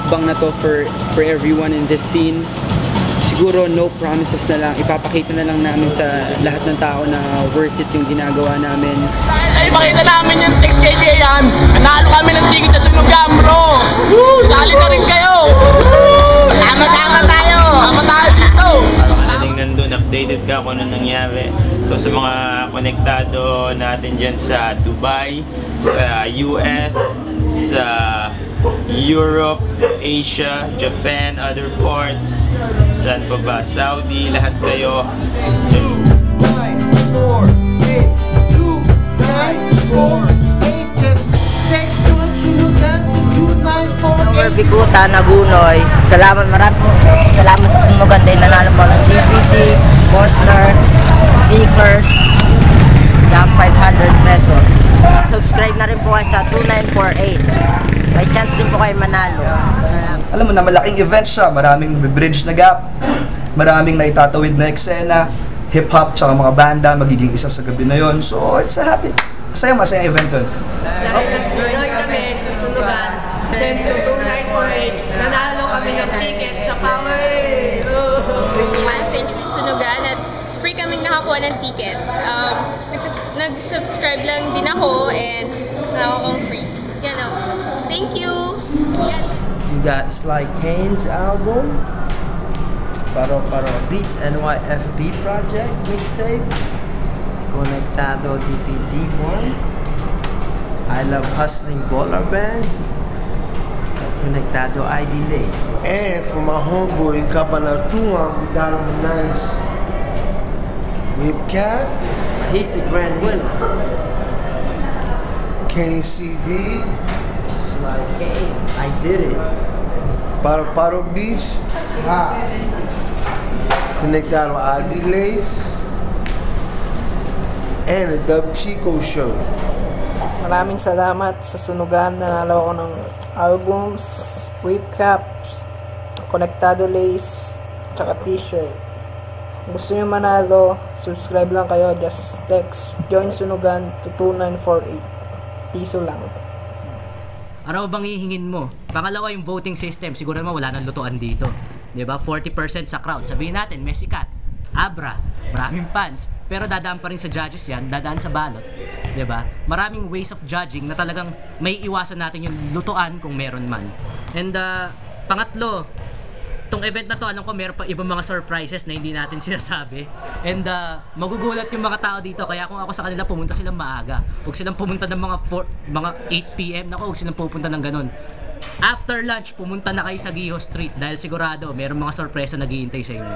hakbang na to for everyone in this scene. Siguro no promises na lang, ipapakita na lang namin sa lahat ng tao na worth it yung ginagawa namin. Ay, pakita namin yung XKJ yan. Nanalo kami ng ticket sa Sunugan, bro. Woo! Sali na rin kayo. Sama-sama tayo. Sama tayo dito. Kung nandun, updated ka kung ano nangyari. So sa mga konektado natin dyan sa Dubai, sa US, sa Europe, Asia, Japan, other parts, saan pa ba? Saudi, lahat kayo. Number Bikuta, Nagunoy. Salamat, marami po. Salamat sa Sunugan din. Nanalo po ng DVD, poster, stickers, na 500 pesos. Subscribe na rin po kayo sa 2948. May chance din po kayo manalo. Alam mo na, malaking event siya. Maraming bridge na gap. Maraming naitatawid na eksena. Hip-hop, tsaka mga banda, magiging isa sa gabi na yon. So, it's a happy. Masayang event yun. Join kami sa Sunugan. Send to 2948. Nanalo kami ng ticket sa Power. Thank you sa Sunugan at free kaming nakakuha ng tickets. Nag-subscribe lang din ako and nakakuha kong free. Yan o. Thank you! You got Sly Kane's album, Paro Beats NYFB Project mixtape, Konektado DPD1, I Love Hustling Baller Band, Konektado ID Lace. And for my homeboy Kabanatuan, we got him a nice whip cap. He's the grand winner. Kane CD. Sly Kane, I did it. Paro Beach. Konektado ID Lace. And a Dub Chico show. Maraming salamat sa Sunugan. Nanalo ako ng albums, whip caps, Konektado lace, tsaka t-shirt. Gusto nyo manalo, subscribe lang kayo. Just text Join Sunugan to 2948. Piso lang. Ano bang hihingin mo? Pangalawa yung voting system. Siguro naman wala nang lutuan dito. 'Di ba? 40% sa crowd. Sabihin natin, may sikat, Abra, maraming fans, pero dadaan pa rin sa judges yan, dadaan sa ballot. 'Di ba? Maraming ways of judging na talagang may iwasan natin yung lutuan kung meron man. And pangatlo, tong event na to, alam ko meron pa ibang mga surprises na hindi natin sinasabi. And magugulat yung mga tao dito, kaya kung ako sa kanila, pumunta silang maaga. Huwag silang pumunta ng mga 8 PM. Naku, huwag silang pupunta ng ganun. After lunch, pumunta na kayo sa Giho Street dahil sigurado merong mga sorpresa na naghihintay sa inyo.